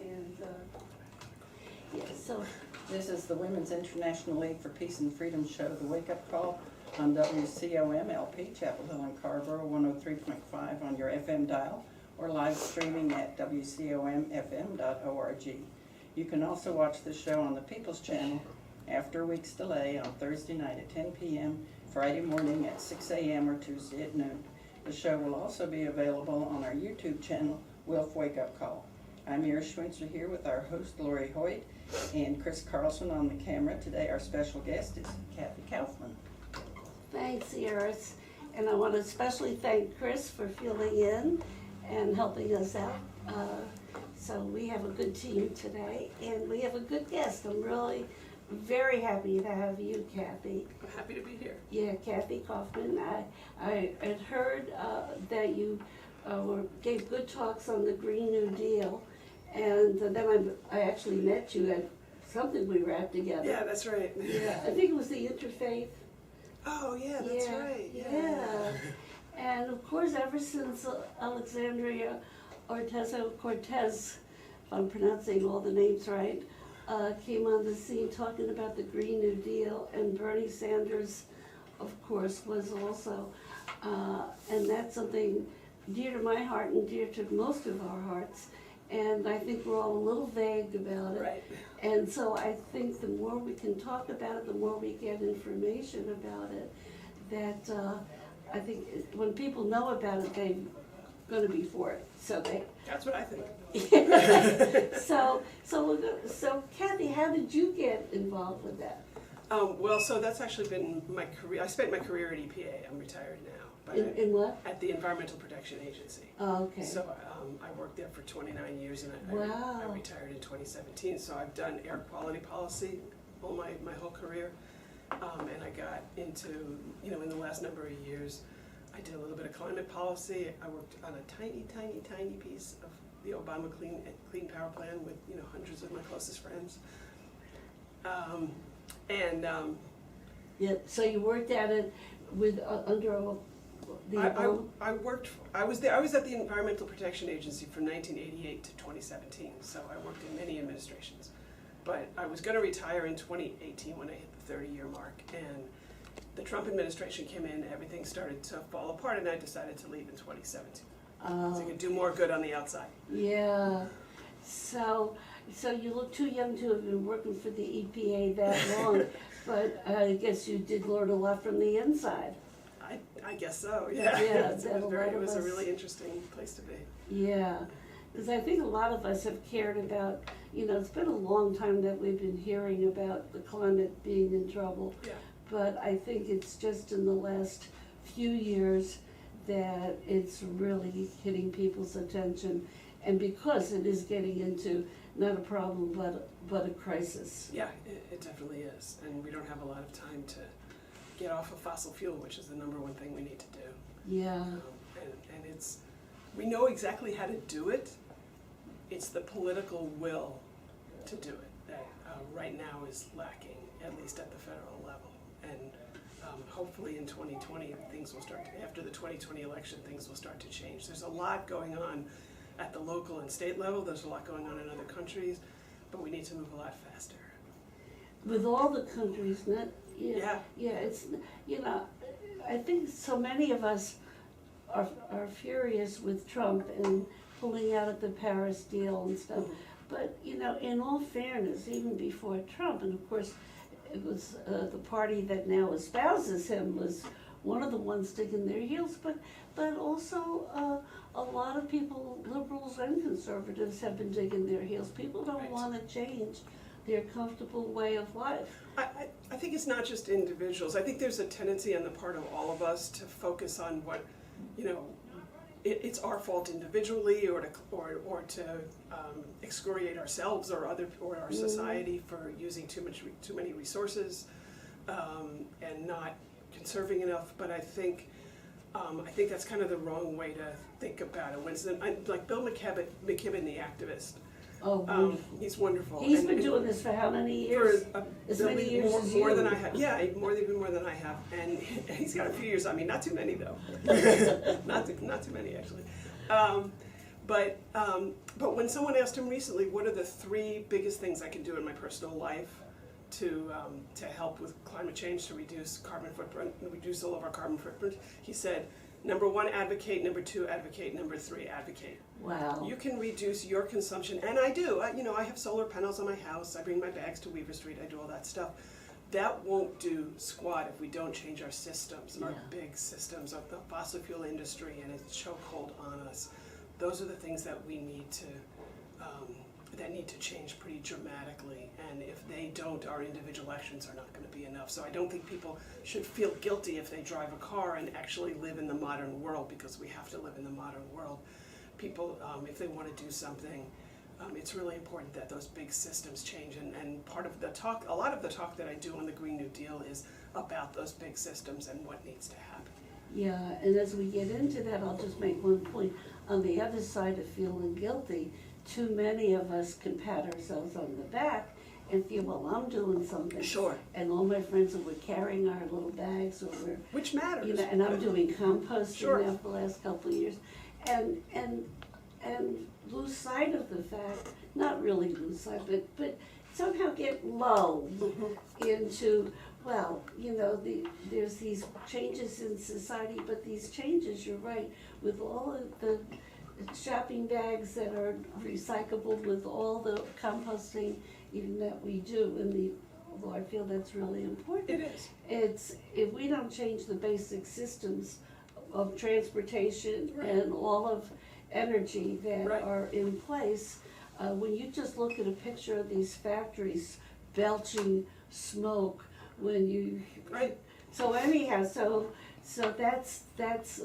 And, yeah, so, This is the Women's International League for Peace and Freedom show, The Wake Up Call on WCOM LP, Chapel Hill and Carrboro, 103.5 on your FM dial, or live streaming at WCOMFM.org. You can also watch the show on the People's Channel after a week's delay on Thursday night at 10 p.m., Friday morning at 6 a.m. or Tuesday at noon. The show will also be available on our YouTube channel, Wilf Wake Up Call. I'm Iris Schweitzer here with our host, Lori Hoyt, and Chris Carlson on the camera. Today our special guest is Kathy Kaufman. thanks, Iris. And I want to especially thank Chris for filling in and helping us out. So we have a good team today, and we have a good guest. I'm really very happy to have you, Kathy. I'm happy to be here. Yeah, Kathy Kaufman. I had heard that you gave good talks on the Green New Deal, and then I actually met you at something we were at together. Yeah, that's right. Yeah, I think it was the Interfaith. Oh, yeah, that's Yeah, right. yeah. And of course, ever since Alexandria Ocasio-Cortez, if I'm pronouncing all the names right, came on the scene talking about the Green New Deal, and Bernie Sanders, of course, was also, and that's something dear to my heart and dear to most of our hearts. And I think we're all a little vague about it. Right. And so I think the more we can talk about it, the more we get information about it, that I think when people know about it, they're going to be for it. So That's what I think. so Kathy, how did you get involved with that? Well, so that's actually been my career. I spent my career at EPA. I'm retired now. But In what? At the Environmental Protection Agency. Oh, okay. So I worked there for 29 years, and I Wow. retired in 2017. So I've done air quality policy all my whole career. And I got into, in the last number of years, I did a little bit of climate policy. I worked on a tiny, tiny, tiny piece of the Obama Clean Power Plan with, hundreds of my closest friends. Yeah. So you worked at it with under the I was there. I was at the Environmental Protection Agency from 1988 to 2017. So I worked in many administrations. But I was going to retire in 2018 when I hit the 30-year mark, and the Trump administration came in. Everything started to fall apart, and I decided to leave in 2017. So I could do more good on the outside. Yeah. So you look too young to have been working for the EPA that long, but I guess you did learn a lot from the inside. I guess so. Yeah. Yeah, it was a really interesting place to be. Yeah, because I think a lot of us have cared about, it's been a long time that we've been hearing about the climate being in trouble. Yeah. But I think it's just in the last few years that it's really hitting people's attention, and because it is getting into not a problem but a crisis. Yeah, it definitely is, and we don't have a lot of time to get off of fossil fuel, which is the number one thing we need to do. Yeah. And we know exactly how to do it. It's the political will to do it that right now is lacking, at least at the federal level. And hopefully in 2020, things will start to, after the 2020 election, things will start to change. There's a lot going on at the local and state level. There's a lot going on in other countries, but we need to move a lot faster. With all the countries, Yeah. it's, I think so many of us are furious with Trump and pulling out of the Paris deal and stuff. But, in all fairness, even before Trump, and of course, it was the party that now espouses him was one of the ones digging their heels, but also a lot of people, liberals and conservatives, have been digging their heels. People don't Right. want to change their comfortable way of life. I think it's not just individuals. I think there's a tendency on the part of all of us to focus on what, it's our fault individually, or to excoriate ourselves or our society for using too many resources and not conserving enough. But I think that's kind of the wrong way to think about it. Like Bill McKibben, the activist. Oh, wonderful. He's wonderful. He's been doing this for how many years? As many years as you. More than I have. Yeah, even more than I have. And he's got a few years on me. Not too many though. not too many actually. But when someone asked him recently, what are the 3 biggest things I can do in my personal life to help with climate change, to reduce carbon footprint, reduce all of our carbon footprint, he said, number 1, advocate, number 2, advocate, number 3, advocate. Wow. You can reduce your consumption, and I do. I have solar panels on my house. I bring my bags to Weaver Street. I do all that stuff. That won't do squat if we don't change our systems, our big systems of the fossil fuel industry and its chokehold on us. Those are the things that we need to change pretty dramatically. And if they don't, our individual actions are not going to be enough. So I don't think people should feel guilty if they drive a car and actually live in the modern world, because we have to live in the modern world. People, if they want to do something, it's really important that those big systems change. And part of the talk, a lot of the talk that I do on the Green New Deal is about those big systems and what needs to happen. Yeah, and as we get into that, I'll just make one point. On the other side of feeling guilty, too many of us can pat ourselves on the back and feel, well, I'm doing something. Sure. And all my friends are carrying our little bags, or we're, Which matters. and I'm doing composting Sure. now for the last couple of years, and lose sight of the fact, not really lose sight, but somehow get lulled into, well, there's these changes in society, but these changes, you're right, with all of the shopping bags that are recyclable, with all the composting even that we do, although I feel that's really important. It is. It's, if we don't change the basic systems of transportation Right. and all of energy that Right. are in place, when you just look at a picture of these factories belching smoke, Right. so anyhow, so that's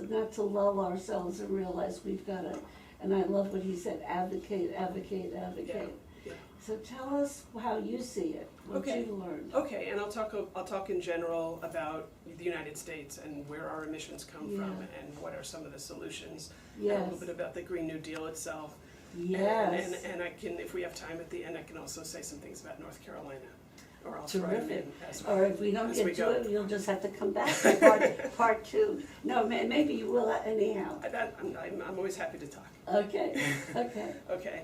not to lull ourselves and realize we've got to, and I love what he said, advocate. Yeah. So tell us how you see it, what Okay. you've learned. Okay, and I'll talk in general about the United States and where our emissions come from Yeah. and what are some of the solutions. And a Yes. little bit about the Green New Deal itself. Yes. And I can, if we have time at the end, I can also say some things about North Carolina. Or I'll throw them Terrific. in as Or if we don't as get we to go. it, you'll just have to come back for part 2. No, maybe you will anyhow. I'm always happy to talk. Okay. Okay.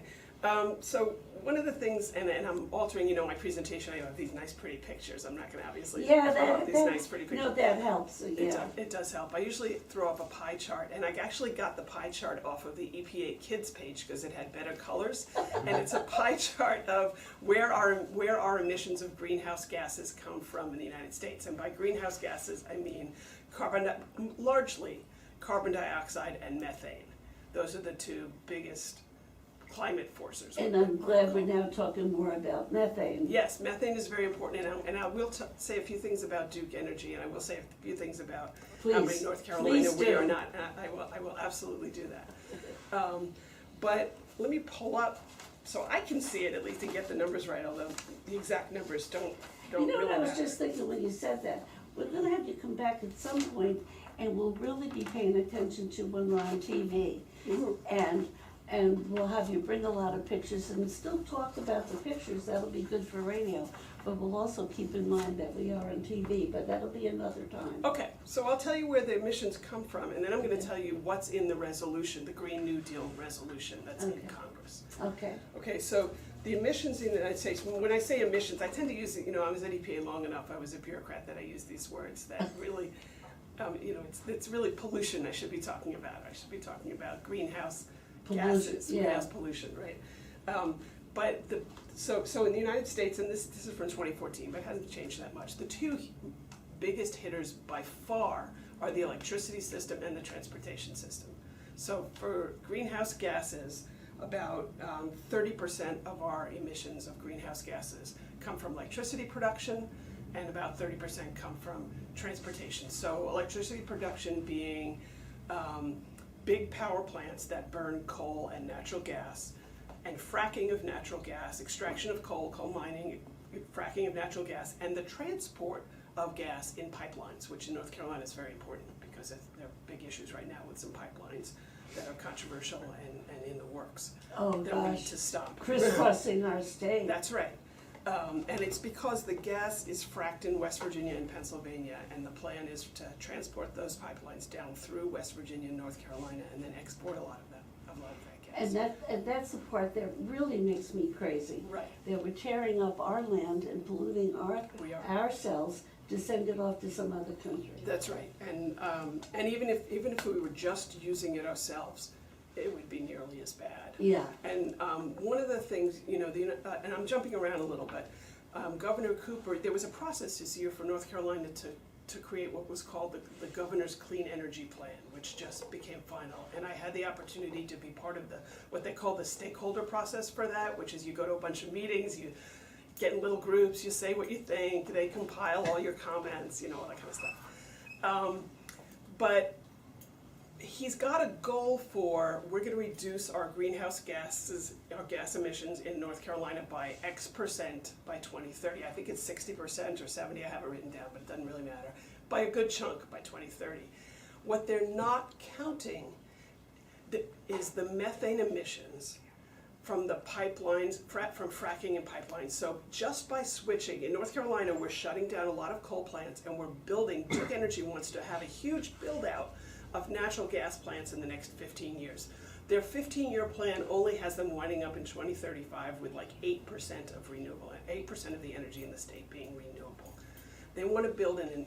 So one of the things, and I'm altering, my presentation, I have these nice pretty pictures. I'm not going to obviously Yeah, throw up these nice pretty pictures. no, that helps, yeah. It does help. I usually throw up a pie chart, and I actually got the pie chart off of the EPA Kids page because it had better colors, and it's a pie chart of where our emissions of greenhouse gases come from in the United States. And by greenhouse gases, I mean largely carbon dioxide and methane. Those are the 2 biggest climate forcers. And I'm glad we're now talking more about methane. Yes, methane is very important, and I will say a few things about Duke Energy, and I will say a few things about how Please, in North Carolina please we do. are not. And I will absolutely do that. But let me pull up so I can see it at least and get the numbers right. Although the exact numbers don't You know really what I was matter. just thinking when you said that? We're gonna have you come back at some point, and we'll really be paying attention to when we're on TV. Mhm. And we'll have you bring a lot of pictures and still talk about the pictures, that'll be good for radio. But we'll also keep in mind that we are on TV, but that'll be another time. Okay, so I'll tell you where the emissions come from, and then I'm going to tell you what's in the resolution, the Green New Deal resolution that's in Okay. Congress. Okay, Okay, so the emissions in the United States, when I say emissions, I tend to use, I was at EPA long enough, I was a bureaucrat that I use these words that really, it's really pollution I should be talking about. I should be talking about greenhouse gases, yeah. greenhouse pollution, right? So in the United States, and this is from 2014, but it hasn't changed that much, the 2 biggest hitters by far are the electricity system and the transportation system. So for greenhouse gases, about 30% of our emissions of greenhouse gases come from electricity production, and about 30% come from transportation. So electricity production being big power plants that burn coal and natural gas, and fracking of natural gas, extraction of coal mining, fracking of natural gas, and the transport of gas in pipelines, which in North Carolina is very important because there are big issues right now with some pipelines that are controversial and in the works oh that we need gosh, to stop. crisscrossing our state. That's right. And it's because the gas is fracked in West Virginia and Pennsylvania, and the plan is to transport those pipelines down through West Virginia and North Carolina and then export a lot of that And that's the part that really makes me crazy. Right. That we're tearing up our land and polluting We are. ourselves to send it off to some other country. That's right, and even if we were just using it ourselves, it would be nearly as bad. Yeah. And one of the things, and I'm jumping around a little bit, Governor Cooper, there was a process this year for North Carolina to create what was called the Governor's Clean Energy Plan, which just became final. And I had the opportunity to be part of what they call the stakeholder process for that, which is you go to a bunch of meetings, you get in little groups, you say what you think, they compile all your comments, all that kind of stuff. But he's got a goal for, we're going to reduce our greenhouse gases, our gas emissions in North Carolina by X% by 2030. I think it's 60% or 70, I have it written down, but it doesn't really matter. By a good chunk by 2030. What they're not counting is the methane emissions from the pipelines, from fracking and pipelines. So just by switching, in North Carolina, we're shutting down a lot of coal plants and we're building, Duke Energy wants to have a huge build out of natural gas plants in the next 15 years. Their 15-year plan only has them winding up in 2035 with like 8% of renewable, 8% of the energy in the state being renewable. They want to build an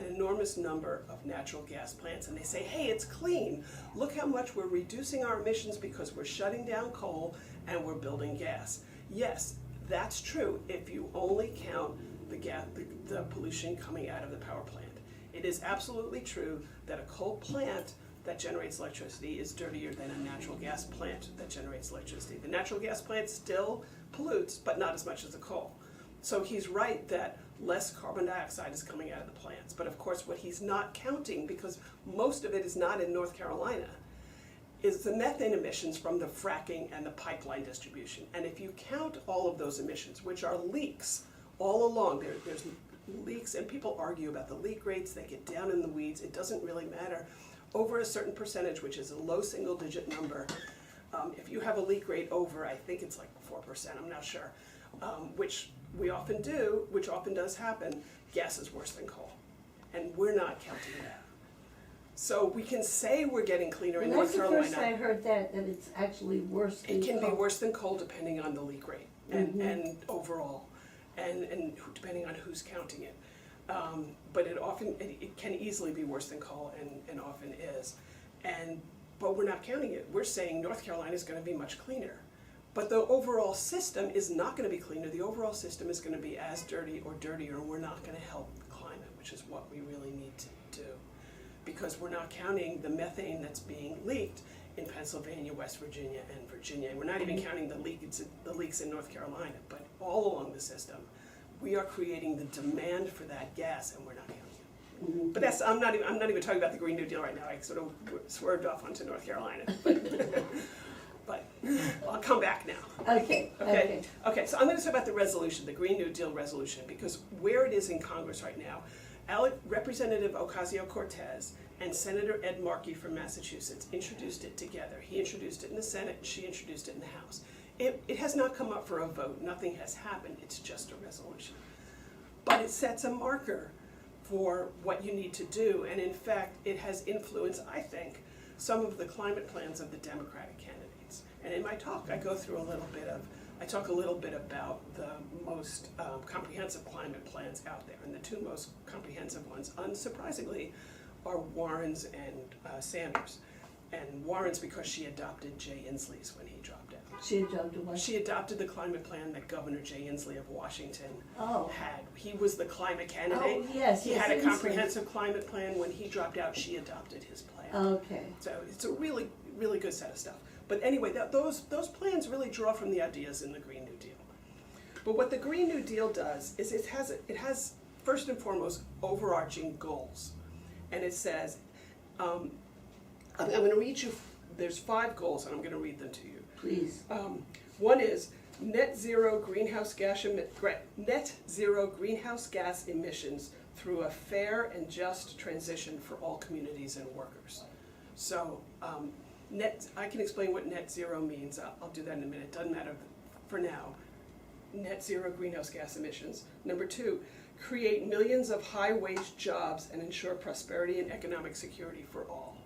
enormous number of natural gas plants, and they say, hey, it's clean. Look how much we're reducing our emissions because we're shutting down coal and we're building gas. Yes, that's true if you only count the pollution coming out of the power plant. It is absolutely true that a coal plant that generates electricity is dirtier than a natural gas plant that generates electricity. The natural gas plant still pollutes, but not as much as the coal. So he's right that less carbon dioxide is coming out of the plants. But of course what he's not counting, because most of it is not in North Carolina, is the methane emissions from the fracking and the pipeline distribution. And if you count all of those emissions, which are leaks all along, there's leaks, and people argue about the leak rates, they get down in the weeds, it doesn't really matter. Over a certain percentage, which is a low single-digit number, if you have a leak rate over, I think it's like 4%, I'm not sure, which we often do, which often does happen, gas is worse than coal. And we're not counting that. So we can say we're getting cleaner in North Carolina. That's the first I heard that it's actually worse than coal. It can be worse than coal depending on the leak rate and overall. And depending on who's counting it. But it can easily be worse than coal and often is. But we're not counting it. We're saying North Carolina is going to be much cleaner. But the overall system is not going to be cleaner. The overall system is going to be as dirty or dirtier, and we're not going to help the climate, which is what we really need to do. Because we're not counting the methane that's being leaked in Pennsylvania, West Virginia, and Virginia. And we're not even counting the leaks in North Carolina, but all along the system, we are creating the demand for that gas, and we're not counting it. But I'm not even talking about the Green New Deal right now. I sort of swerved off onto North Carolina, but I'll come back now. Okay. So I'm going to talk about the resolution, the Green New Deal resolution, because where it is in Congress right now, Representative Ocasio-Cortez and Senator Ed Markey from Massachusetts introduced it together. He introduced it in the Senate, and she introduced it in the House. It has not come up for a vote. Nothing has happened. It's just a resolution. But it sets a marker for what you need to do, and in fact, it has influenced, I think, some of the climate plans of the Democratic candidates. And in my talk, I talk a little bit about the most comprehensive climate plans out there, and the two most comprehensive ones, unsurprisingly, are Warren's and Sanders. And Warren's because she adopted Jay Inslee's when he dropped out. She adopted what? She adopted the climate plan that Governor Jay Inslee of Washington had. He was the climate candidate. Oh, yes. He had a comprehensive climate plan. When he dropped out, she adopted his plan. Okay. So it's a really, really good set of stuff. But anyway, those plans really draw from the ideas in the Green New Deal. But what the Green New Deal does is it has first and foremost overarching goals. And it says, I'm going to read you, there's 5 goals, and I'm going to read them to you. Please. One is net zero greenhouse gas emissions through a fair and just transition for all communities and workers. So I can explain what net zero means. I'll do that in a minute. Doesn't matter for now. Net zero greenhouse gas emissions. Number 2, create millions of high-wage jobs and ensure prosperity and economic security for all.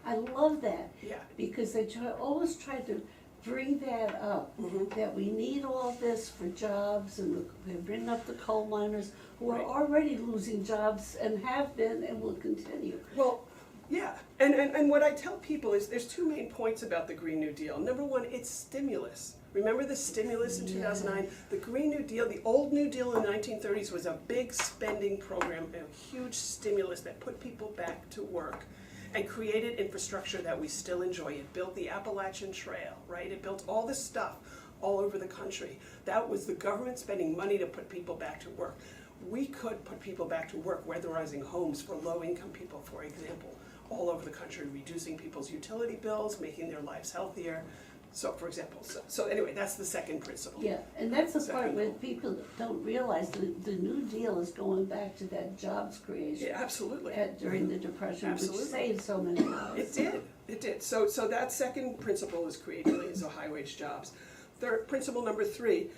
I love that, Yeah. because they always try to bring that up, that we need all this for jobs, and they bring up the coal miners who are Right. already losing jobs and have been and will continue. Well, yeah, and what I tell people is there's two main points about the Green New Deal. Number one, it's stimulus. Remember the stimulus in 2009? The Green New Deal, the old New Deal in the 1930s was a big spending program, a huge stimulus that put people back to work and created infrastructure that we still enjoy. It built the Appalachian Trail, right? It built all this stuff all over the country. That was the government spending money to put people back to work. We could put people back to work, weatherizing homes for low-income people, for example, all over the country, reducing people's utility bills, making their lives healthier. So, for example, so anyway, that's the second principle. Yeah, and that's the part Second where goal. people don't realize the New Deal is going back to that jobs creation Yeah, absolutely. during the Depression, which Absolutely. saved so many lives. It did. So that second principle is create millions of high-wage jobs. Third, principle number 3,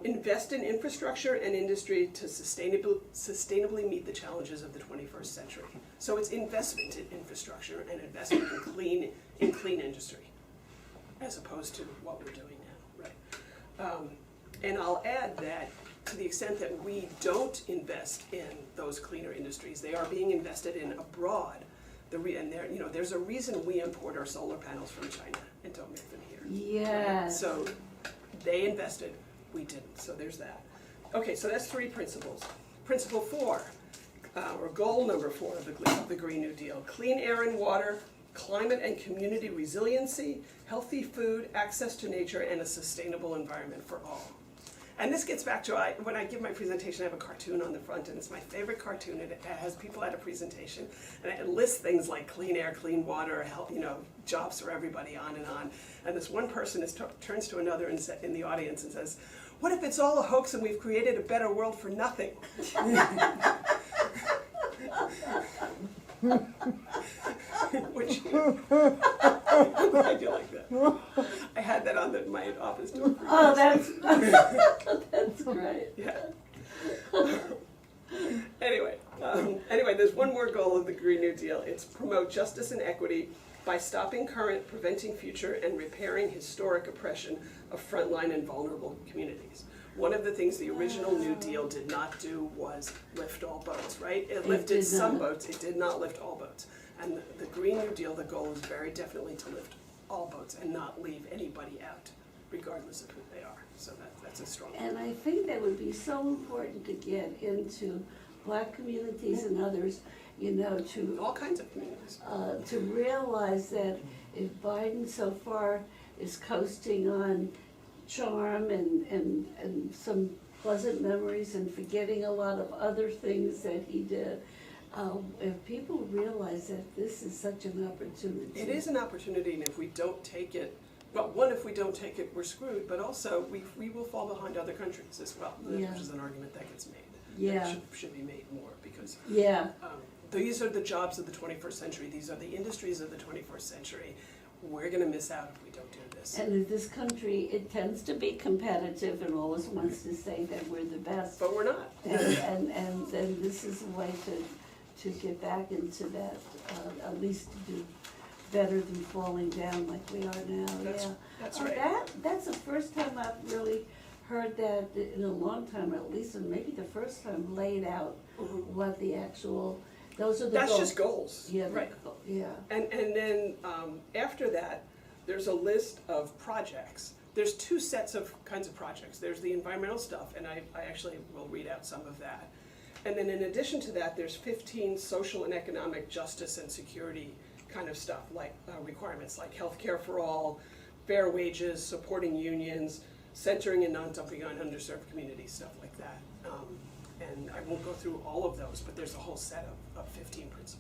invest in infrastructure and industry to sustainably meet the challenges of the 21st century. So it's investment in infrastructure and investment in clean industry, as opposed to what we're doing now, right? And I'll add that to the extent that we don't invest in those cleaner industries, they are being invested in abroad. There's a reason we import our solar panels from China and don't make them here. Yes. So they invested, we didn't, so there's that. Okay, so that's 3 principles. Principle 4, or goal number 4 of the Green New Deal, clean air and water, climate and community resiliency, healthy food, access to nature, and a sustainable environment for all. And this gets back to, when I give my presentation, I have a cartoon on the front, and it's my favorite cartoon. It has people at a presentation, and it lists things like clean air, clean water, health, jobs for everybody, on and on. And this one person turns to another in the audience and says, "What if it's all a hoax and we've created a better world for nothing?" Which, I feel like that. I had that on my office door. Oh, that's that's great. Yeah. Anyway, there's one more goal of the Green New Deal. It's promote justice and equity by stopping current, preventing future, and repairing historic oppression of frontline and vulnerable communities. One of the things the original New Deal did not do was lift all boats, right? It lifted did some not. boats, it did not lift all boats. And the Green New Deal, the goal is very definitely to lift all boats and not leave anybody out, regardless of who they are. So that's a strong And I think that would be so important to get into Black communities and others, to all kinds of communities. to realize that if Biden so far is coasting on charm and some pleasant memories and forgetting a lot of other things that he did, if people realize that this is such an opportunity. It is an opportunity, and if we don't take it, well, one, if we don't take it, we're screwed, but also we will fall behind other countries as well, Yeah. which is an argument that gets made. Yeah. That should be made more, because Yeah, these are the jobs of the 21st century, these are the industries of the 21st century. We're gonna miss out if we don't do this. and in this country, it tends to be competitive and always wants to say that we're the best. But we're not. And then this is a way to get back into that, at least to do better than falling down like we are now, yeah. That's right. That's the first time I've really heard that in a long time, or at least maybe the first time laid out what the actual, those are the goals. That's just goals. Yeah, Right. yeah. And then after that, there's a list of projects. There's 2 sets of kinds of projects. There's the environmental stuff, and I actually will read out some of that. And then in addition to that, there's 15 social and economic justice and security kind of stuff, like requirements like healthcare for all, fair wages, supporting unions, centering and non-dumping on underserved communities, stuff like that. And I won't go through all of those, but there's a whole set of 15 principles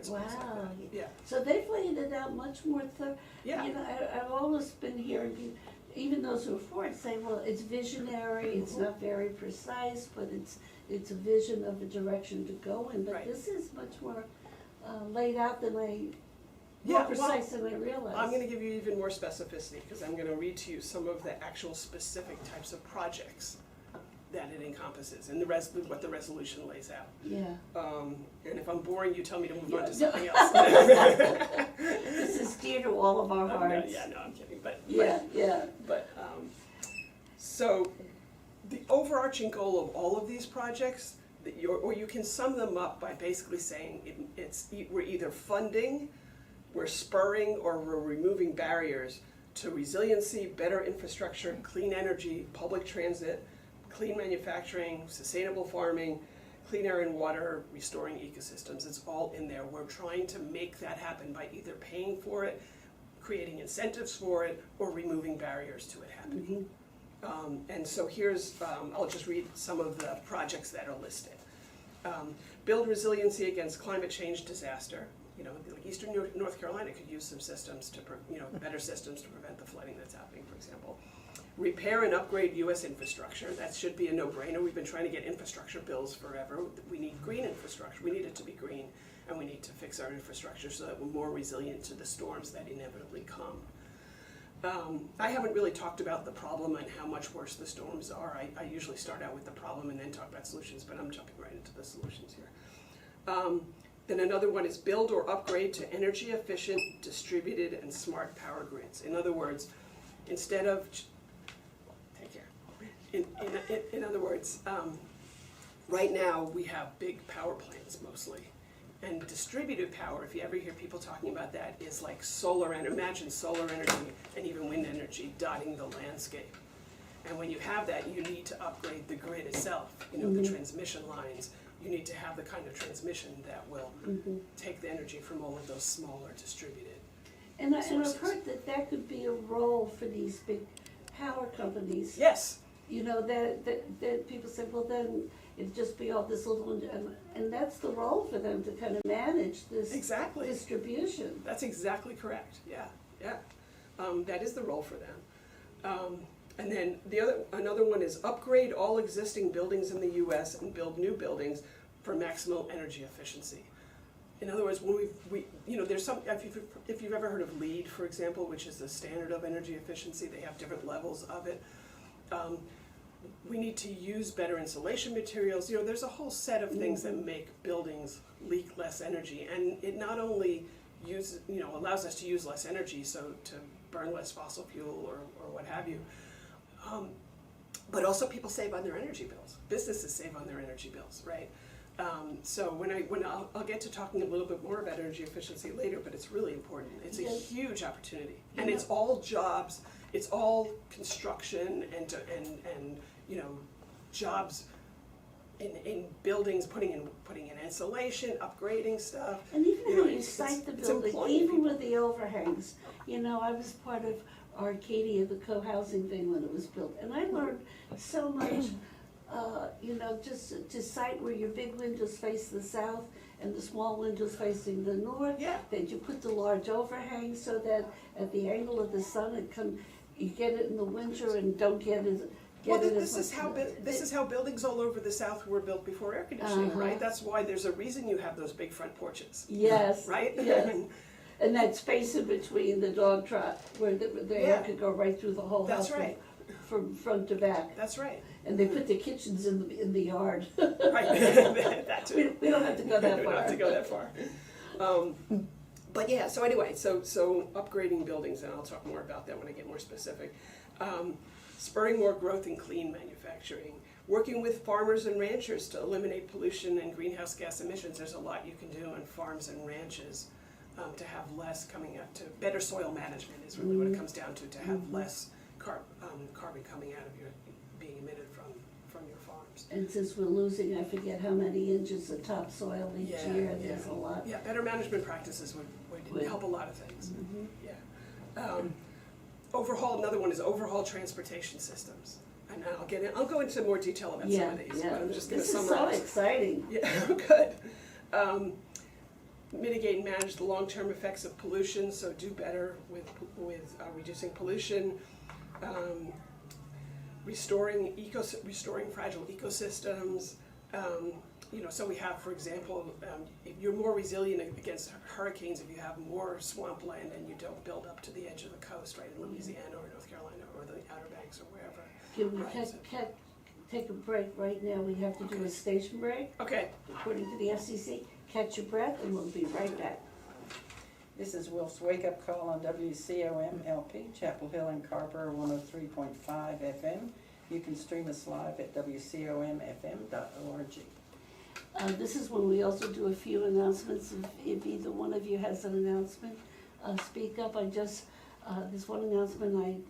like Wow. that. Yeah. So they've laid it out much more Yeah. I've always been hearing people, even those who are for it, say, well, it's visionary, it's not very precise, but it's a vision of a direction to go in. But Right. this is much more laid out than more Yeah, precise than I realized. I'm going to give you even more specificity, because I'm going to read to you some of the actual specific types of projects that it encompasses and what the resolution lays out. Yeah. And if I'm boring, you tell me to move on Yeah, to no. something else. This is dear to all of our hearts. Yeah, no, I'm kidding. But So the overarching goal of all of these projects, or you can sum them up by basically saying we're either funding, we're spurring, or we're removing barriers to resiliency, better infrastructure, clean energy, public transit, clean manufacturing, sustainable farming, clean air and water, restoring ecosystems. It's all in there. We're trying to make that happen by either paying for it, creating incentives for it, or removing barriers to it happening. And so here's, I'll just read some of the projects that are listed. Build resiliency against climate change disaster. You know, like Eastern North Carolina could use some systems better systems to prevent the flooding that's happening, for example. Repair and upgrade U.S. infrastructure. That should be a no-brainer. We've been trying to get infrastructure bills forever. We need green infrastructure. We need it to be green, and we need to fix our infrastructure so that we're more resilient to the storms that inevitably come. I haven't really talked about the problem and how much worse the storms are. I usually start out with the problem and then talk about solutions, but I'm jumping right into the solutions here. Then another one is build or upgrade to energy efficient, distributed, and smart power grids. In other words, instead of, take care. In other words, right now we have big power plants mostly. And distributed power, if you ever hear people talking about that, is like solar energy. Imagine solar energy and even wind energy dotting the landscape. And when you have that, you need to upgrade the grid itself, the transmission lines. You need to have the kind of transmission that will take the energy from all of those smaller distributed And sources. I've heard that could be a role for these big power companies. Yes. You know, that people say, well, then it'd just be all this little, and that's the role for them to kind of manage this Exactly. distribution. That's exactly correct. Yeah. That is the role for them. And then another one is upgrade all existing buildings in the U.S. and build new buildings for maximum energy efficiency. In other words, when there's some, if you've ever heard of LEED, for example, which is the standard of energy efficiency, they have different levels of it. We need to use better insulation materials. There's a whole set of things that make buildings leak less energy, and it not only allows us to use less energy, so to burn less fossil fuel or what have you, but also people save on their energy bills. Businesses save on their energy bills, right? So I'll get to talking a little bit more about energy efficiency later, but it's really important. It's a huge opportunity, and it's all jobs. It's all construction and jobs in buildings, putting in insulation, upgrading stuff. And even how you site the building, even with the overhangs. I was part of Arcadia, the co-housing thing when it was built, and I learned so much. Just to site where your big windows face the south and the small windows facing the north. Yeah. That you put the large overhang so that at the angle of the sun you get it in the winter and don't get it. This is how buildings all over the South were built before air conditioning, right? That's why there's a reason you have those big front porches. Yes. Right? Yes. And that space in between the dog trot where the air could go right through the whole house. That's right. From front to back. That's right. And they put the kitchens in the yard. Right. That too. We don't have to go that far. We don't have to go that far. But yeah, so anyway, so upgrading buildings, and I'll talk more about that when I get more specific. Spurring more growth in clean manufacturing. Working with farmers and ranchers to eliminate pollution and greenhouse gas emissions. There's a lot you can do on farms and ranches to have less coming out to better soil management is really what it comes down to have less carbon coming out of being emitted from your farms. And since we're losing, I forget how many inches of topsoil each year, there's a lot. Yeah, better management practices would help a lot of things. Yeah. Another one is overhaul transportation systems. And I'll go into more detail about some of these, but I'm just going to summarize. This is so exciting. Yeah, good. Mitigate and manage the long-term effects of pollution, so do better with reducing pollution. Restoring fragile ecosystems. So we have, for example, if you're more resilient against hurricanes if you have more swampland and you don't build up to the edge of the coast, right, in Louisiana or North Carolina or the Outer Banks or wherever. Can we take a break right now. We have to do a station break, Okay. according to the FCC. Catch your breath, and we'll be right back. This is Wolf's Wake Up Call on WCOM LP, Chapel Hill and Carver, 103.5 FM. You can stream us live at WCOMFM.org. This is when we also do a few announcements. If either one of you has an announcement, speak up. There's one announcement I'm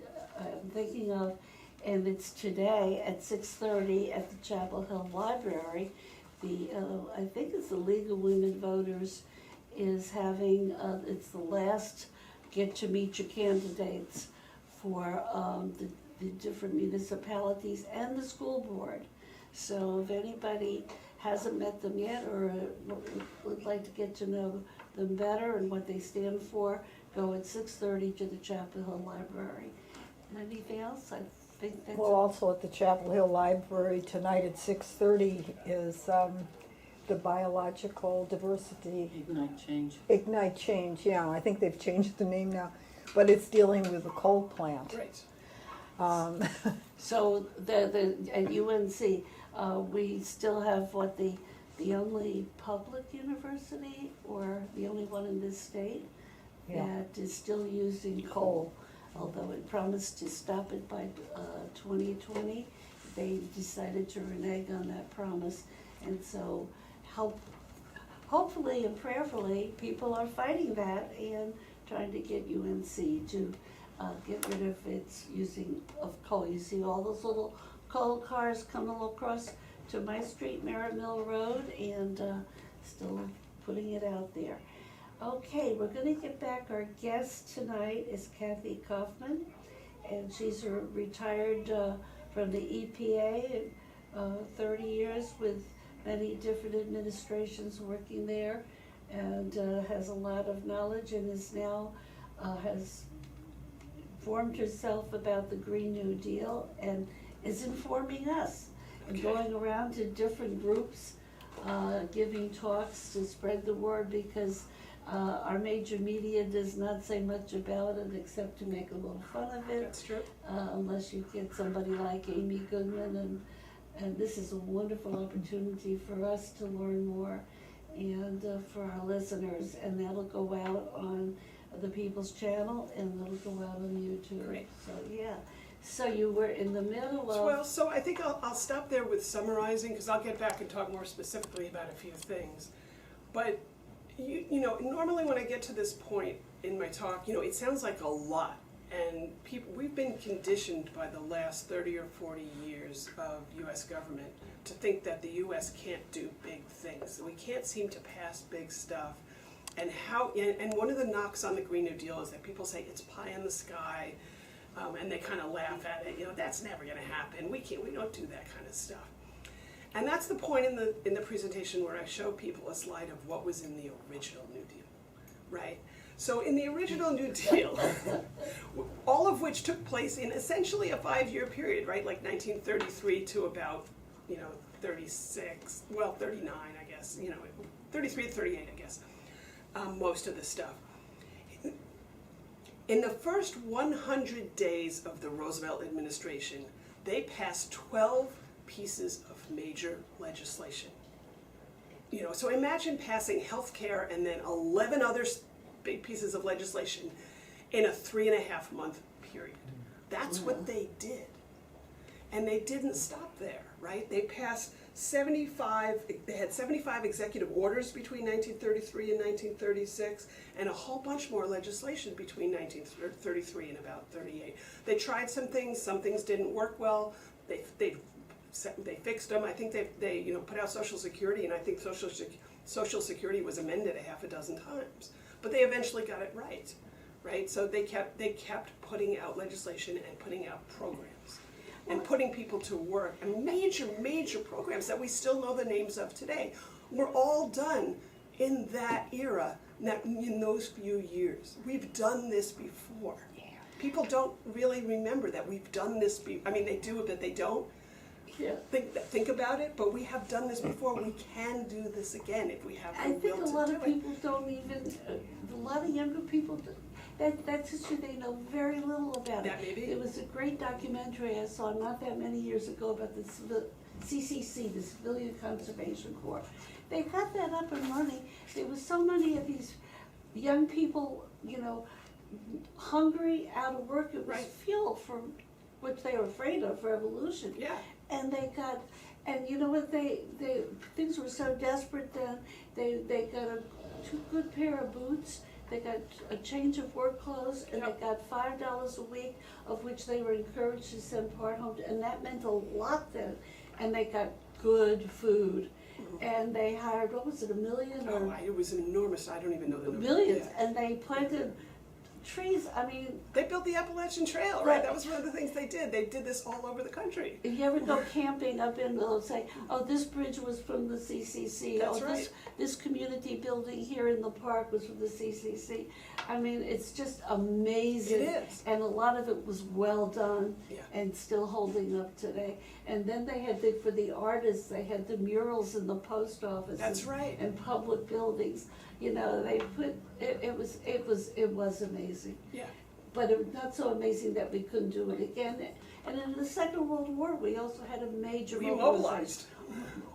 thinking of, and it's today at 6:30 at the Chapel Hill Library. I think it's the League of Women Voters is having, it's the last get to meet your candidates for the different municipalities and the school board. So if anybody hasn't met them yet or would like to get to know them better and what they stand for, go at 6:30 to the Chapel Hill Library. Anything else? I think that's Well, also at the Chapel Hill Library tonight at 6:30 is the biological diversity Ignite Change. Yeah, I think they've changed the name now, but it's dealing with the coal plant. Great. So at UNC, we still have the only public university or the only one in this state Yeah. that is still using coal. Although it promised to stop it by 2020, they decided to renege on that promise. And so hopefully and prayerfully, people are fighting that and trying to get UNC to get rid of its using of coal. You see all those little coal cars coming across to my street, Merritt Mill Road, and still putting it out there. Okay, we're gonna get back. Our guest tonight is Kathy Kaufman, and she's retired from the EPA, 30 years with many different administrations working there, and has a lot of knowledge and is now, has informed herself about the Green New Deal and is informing us and going around to different groups, giving talks to spread the word, because our major media does not say much about it except to make a little fun of it. That's true. Unless you get somebody like Amy Goodman, and this is a wonderful opportunity for us to learn more, and for our listeners, and that'll go out on the People's Channel, and it'll go out on YouTube. Great. So, yeah. So you were in the middle of... Well, so I think I'll stop there with summarizing, because I'll get back and talk more specifically about a few things. But, you know, normally when I get to this point in my talk, you know, it sounds like a lot. And we've been conditioned by the last 30 or 40 years of U.S. government to think that the U.S. can't do big things, that we can't seem to pass big stuff. And one of the knocks on the Green New Deal is that people say it's pie in the sky, and they kind of laugh at it. You know, that's never going to happen. We don't do that kind of stuff. And that's the point in the presentation where I show people a slide of what was in the original New Deal, right? So in the original New Deal, all of which took place in essentially a 5-year period, right? Like 1933 to about, 39, I guess, 33 to 38, I guess, most of the stuff. In the first 100 days of the Roosevelt administration, they passed 12 pieces of major legislation. So imagine passing health care and then 11 other big pieces of legislation in a 3.5-month period. That's what they did. And they didn't stop there, right? They passed they had 75 executive orders between 1933 and 1936, and a whole bunch more legislation between 1933 and about 38. They tried some things didn't work well. They fixed them. I think they put out Social Security, and I think Social Security was amended a half a dozen times. But they eventually got it right? So they kept putting out legislation and putting out programs and putting people to work, and major programs that we still know the names of today were all done in that era, in those few years. We've done this before. Yeah. People don't really remember that we've done this they do, but they don't. Yeah. Think about it, but we have done this before. We can do this again if we have the will to do it. I think a lot of people don't even, a lot of younger people That's history they know very little about. That may be. There was a great documentary I saw not that many years ago about the CCC, the Civilian Conservation Corps. They had that up and running. There was so many of these young people, hungry, out of work. It was Right. fuel for which they were afraid of, revolution. Yeah. And they got, and you know what, they things were so desperate then, they got a good pair of boots, they got a change of work clothes, and Yep. they got $5 a week, of which they were encouraged to send part home, and that meant a lot then. And they got good food, and they hired, what was it, 1 million or? Oh, it was enormous. I don't even know the number. Millions, Yeah. and they planted trees, I mean, They built the Appalachian Trail, right? Right. That was one of the things they did. They did this all over the country. if you ever go camping up in, they'll say, oh, this bridge was from the CCC. That's Oh, right. this community building here in the park was from the CCC. I mean, it's just amazing. It is. And a lot of it was well done Yeah. and still holding up today. And then they had, for the artists, they had the murals in the post office. That's right. And public buildings. They put, it was amazing. Yeah. But it was not so amazing that we couldn't do it again. And in the Second World War, we also had a major We mobilization. mobilized.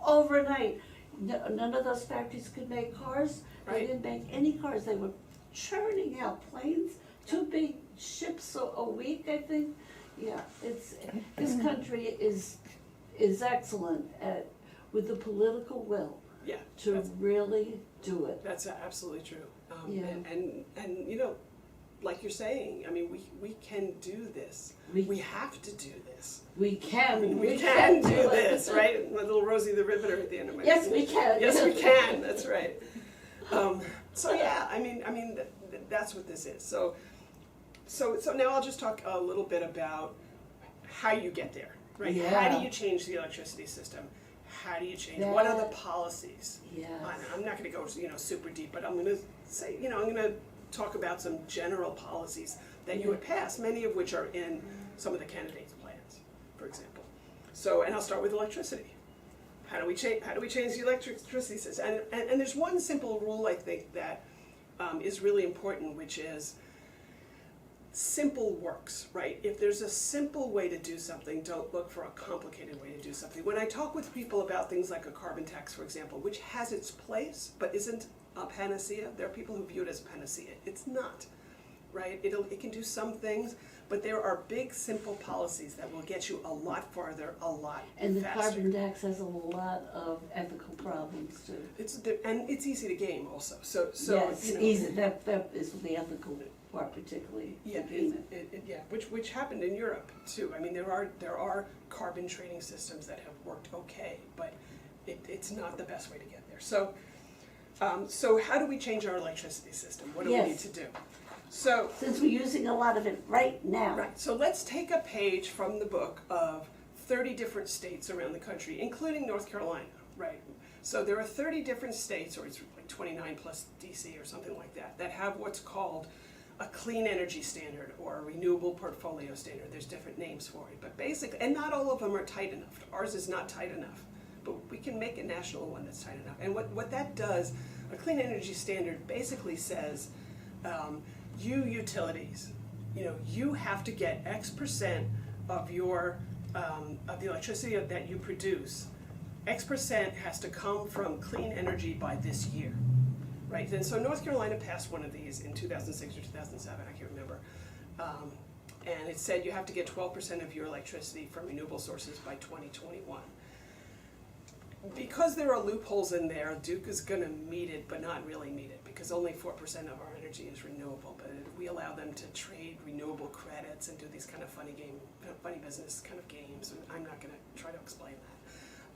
Overnight. None of those factories could make cars. They Right. didn't make any cars. They were churning out planes, 2 big ships a week, I think. Yeah, this country is excellent with the political will Yeah. to That's, really do it. that's absolutely true. Yeah. And like you're saying, I mean, we can do this. We have to do this. We can. We can do it. this, right? My little Rosie the Riveter at the end of my Yes, we can. Yes, we can. That's right. So yeah, I mean, that's what this is. So now I'll just talk a little bit about how you get there, right? Yeah. How do you change the electricity system? How do you change? What are the policies? Yes. I'm not going to go, super deep, but I'm going to say, I'm going to talk about some general policies that you would pass, many of which are in some of the candidates' plans, for example. So, and I'll start with electricity. How do we change the electricity system? And there's one simple rule I think that is really important, which is simple works, right? If there's a simple way to do something, don't look for a complicated way to do something. When I talk with people about things like a carbon tax, for example, which has its place but isn't a panacea, there are people who view it as a panacea. It's not, right? It can do some things, but there are big, simple policies that will get you a lot farther, a lot And the faster. carbon tax has a lot of ethical problems too. And it's easy to game also. So Yes, easy, that is the ethical part particularly. Yeah, to game it. which happened in Europe too. I mean, there are carbon trading systems that have worked okay, but it's not the best way to get there. So how do we change our electricity system? What do we need to do? So Since we're using a lot of it right now. right. So let's take a page from the book of 30 different states around the country, including North Carolina, right? So there are 30 different states, or it's like 29 plus DC or something like that, that have what's called a clean energy standard or a renewable portfolio standard. There's different names for it, but basically, and not all of them are tight enough. Ours is not tight enough, but we can make a national one that's tight enough. And what that does, a clean energy standard basically says, you utilities, you have to get X% of your of the electricity that you produce. X% has to come from clean energy by this year, right? And so North Carolina passed one of these in 2006 or 2007, I can't remember. And it said you have to get 12% of your electricity from renewable sources by 2021. Because there are loopholes in there, Duke is going to meet it, but not really meet it, because only 4% of our energy is renewable. But we allow them to trade renewable credits and do these kind of funny business kind of games. And I'm not going to try to explain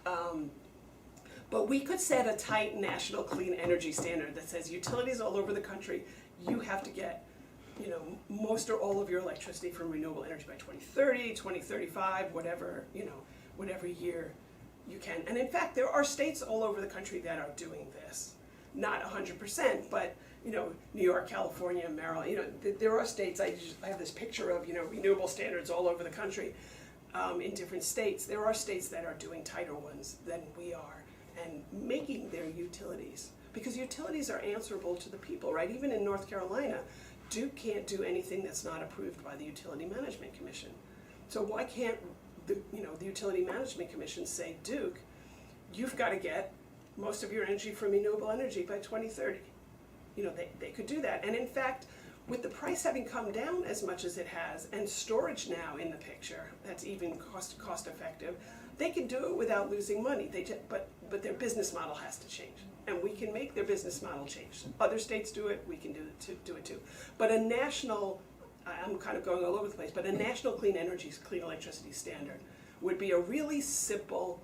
that. But we could set a tight national clean energy standard that says utilities all over the country, you have to get, most or all of your electricity from renewable energy by 2030, 2035, whatever year you can. And in fact, there are states all over the country that are doing this. Not 100%, but New York, California, Maryland, there are states, I have this picture of, renewable standards all over the country in different states. There are states that are doing tighter ones than we are and making their utilities, because utilities are answerable to the people, right? Even in North Carolina, Duke can't do anything that's not approved by the Utility Management Commission. So why can't the Utility Management Commission say, Duke, you've got to get most of your energy from renewable energy by 2030. They could do that. And in fact, with the price having come down as much as it has, and storage now in the picture, that's even cost effective, they can do it without losing money. But their business model has to change. And we can make their business model change. Other states do it, we can do it too. But a national, I'm kind of going all over the place, but a national clean energy, clean electricity standard would be a really simple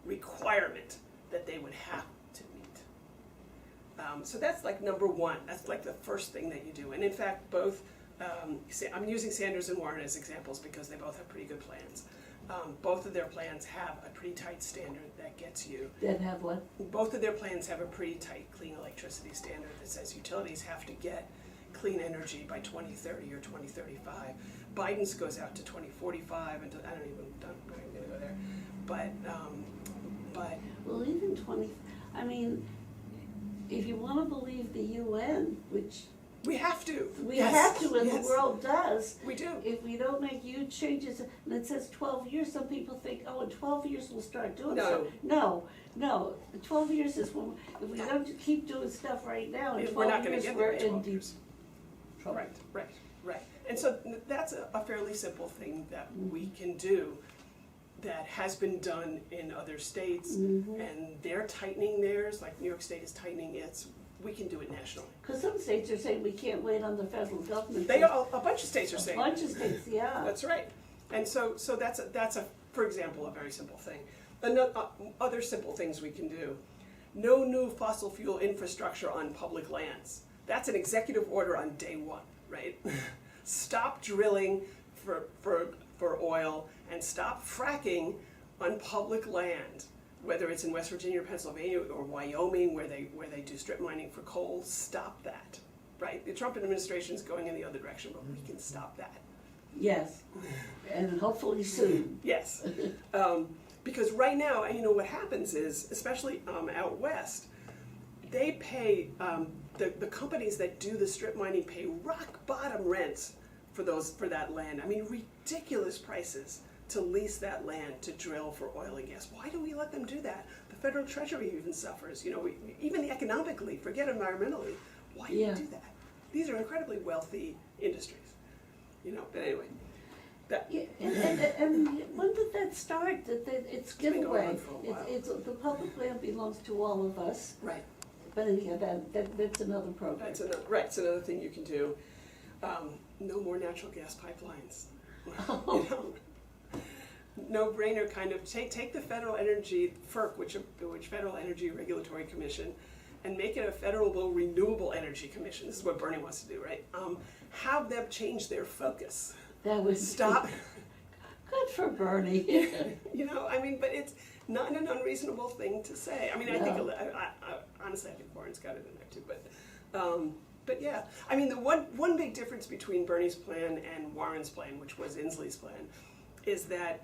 requirement that they would have to meet. So that's like number one. That's like the first thing that you do. And in fact, both, I'm using Sanders and Warren as examples because they both have pretty good plans. Both of their plans have a pretty tight standard that gets you. That have what? Both of their plans have a pretty tight clean electricity standard that says utilities have to get clean energy by 2030 or 2035. Biden's goes out to 2045, and I don't even, I'm not going to go there. But Well, even if you want to believe the UN, which we have to. we Yes. have to, and Yes. the world does, We do. if we don't make huge changes, and it says 12 years, some people think, oh, in 12 years we'll start doing No. stuff. No, 12 years is when, if we don't keep doing stuff right now, in We're not 12 going to years get we're there in in 12 deep years. trouble. Right. And so that's a fairly simple thing that we can do that has been done in other states, and they're tightening theirs, like New York State is tightening its. We can do it nationally. Because some states are saying we can't wait on the federal government. They are, a bunch of states are saying. A bunch of states, yeah. That's right. And so that's a, for example, a very simple thing. Other simple things we can do. No new fossil fuel infrastructure on public lands. That's an executive order on day one, right? Stop drilling for oil and stop fracking on public land, whether it's in West Virginia or Pennsylvania or Wyoming where they do strip mining for coal. Stop that, right? The Trump administration is going in the other direction, but we can stop that. Yes, and hopefully soon. Yes, because right now, what happens is, especially out west, they pay, the companies that do the strip mining pay rock bottom rents for that land. I mean, ridiculous prices to lease that land to drill for oil and gas. Why do we let them do that? The federal treasury even suffers, even economically, forget environmentally. Why do we do that? These are incredibly wealthy industries, but anyway. And when did that start? That it's been going giveaway. on for a while. It's the public land belongs to all of us. Right. But anyhow, that's another program. It's another thing you can do. No more natural gas pipelines. No brainer kind of take the federal energy FERC, which Federal Energy Regulatory Commission, and make it a federal renewable energy commission. This is what Bernie wants to do, right? Have them change their focus. That was Stop. Good for Bernie. But it's not an unreasonable thing to say. I honestly, I think Warren's got it in there too, but yeah. The one big difference between Bernie's plan and Warren's plan, which was Inslee's plan, is that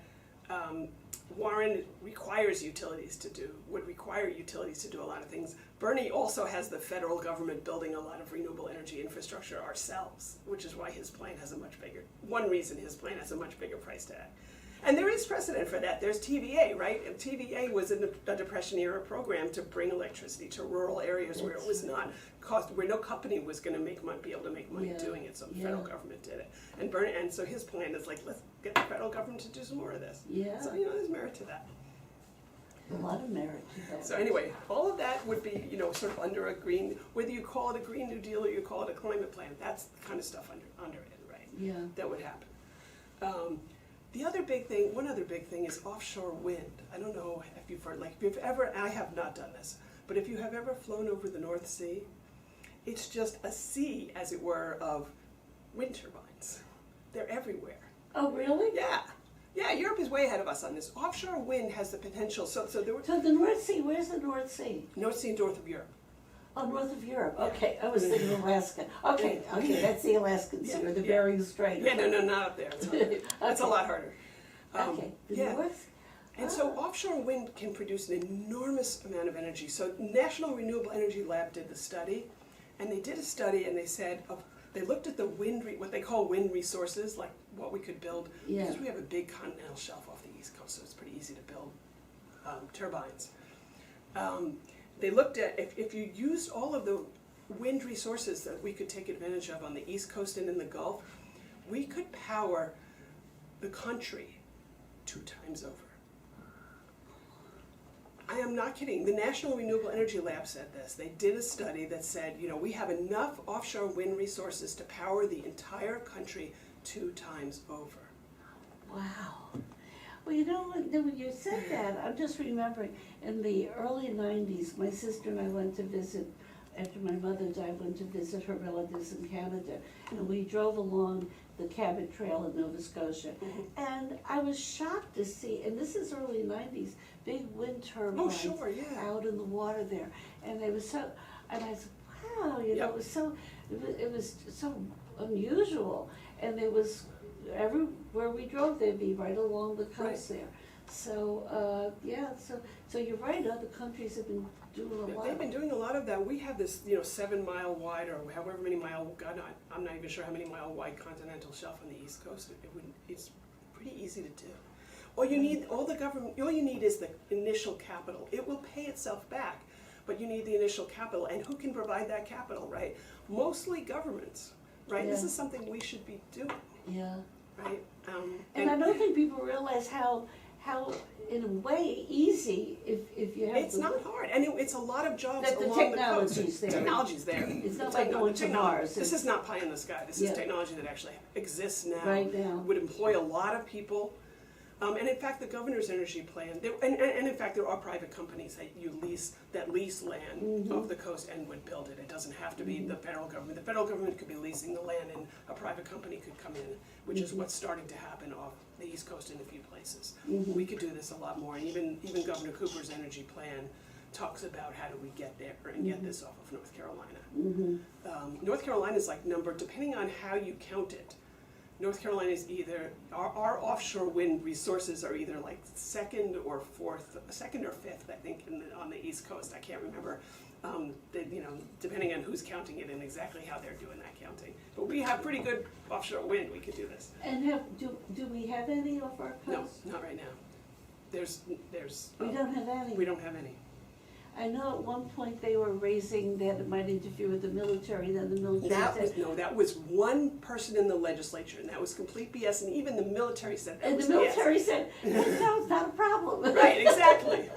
Warren would require utilities to do a lot of things. Bernie also has the federal government building a lot of renewable energy infrastructure ourselves, which is why his plan has one reason his plan has a much bigger price tag. And there is precedent for that. There's TVA, right? And TVA was a Depression era program to bring electricity to rural areas where it was not where no company was going to be able to make money doing it. So the federal government did it. And so his plan is like, let's get the federal government to do some more of this. Yeah. So there's merit to that. A lot of merit to that. So anyway, all of that would be sort of under a green, whether you call it a Green New Deal or you call it a climate plan. That's the kind of stuff under it, right? Yeah. That would happen. One other big thing is offshore wind. I don't know if you've ever, I have not done this, but if you have ever flown over the North Sea, it's just a sea, as it were, of wind turbines. They're everywhere. Oh, really? Yeah, Europe is way ahead of us on this. Offshore wind has the potential, so So the North Sea, where's the North Sea? North Sea north of Europe. Oh, north of Europe. Okay, I was thinking Alaska. Okay, that's the Alaskan Sea or the Bering Strait. Yeah, no, not up there. It's a lot harder. The North? And so offshore wind can produce an enormous amount of energy. So National Renewable Energy Lab did the study, and they did a study and they said they looked at the what they call wind resources, like what we could build, Yeah. because we have a big continental shelf off the East Coast, so it's pretty easy to build turbines. They looked at if you used all of the wind resources that we could take advantage of on the East Coast and in the Gulf, we could power the country 2 times over. I am not kidding. The National Renewable Energy Lab said this. They did a study that said, we have enough offshore wind resources to power the entire country 2 times over. Wow. Well, when you said that, I'm just remembering in the early 90s, my sister and I went to visit, after my mother died, went to visit her relatives in Canada. And we drove along the Cabot Trail in Nova Scotia. And I was shocked to see, and this is early 90s, big wind turbines sure, yeah. out in the water there. And they were so, and I said, wow, Yep. it was so unusual. And there was, everywhere we drove, they'd be right along the coast there. So, so you're right, other countries have been doing a lot. They've been doing a lot of that. We have this, 7-mile wide, or however many mile, I'm not even sure how many mile wide continental shelf on the East Coast. It's pretty easy to do. All you need is the initial capital. It will pay itself back, but you need the initial capital. And who can provide that capital, right? Mostly governments, right? Yeah. This is something we should be doing, Yeah. right? And I don't think people realize how in a way easy if you have It's not hard, and it's a lot of jobs that the along the coast. technology's there. Technology's there. It's not like going to Mars. This is not pie in the sky. This Yeah. is technology that actually exists now. Right now. Would employ a lot of people. And in fact, the governor's energy plan, and in fact, there are private companies that lease land off the coast and would build it. It doesn't have to be the federal government. The federal government could be leasing the land, and a private company could come in, which is what's starting to happen off the East Coast in a few places. We could do this a lot more, and even Governor Cooper's energy plan talks about how do we get there and get this off of North Carolina. North Carolina is depending on how you count it, North Carolina is either, our offshore wind resources are either second or fifth, I think, on the East Coast. I can't remember, depending on who's counting it and exactly how they're doing that counting. But we have pretty good offshore wind, we could do this. And do we have any off our coast? No, not right now. There's. We don't have any. We don't have any. I know at one point they were raising that it might interfere with the military, then the military said. That was one person in the legislature, and that was complete BS, and even the military said that was And the military BS. said, no, it's not a problem. Right, exactly.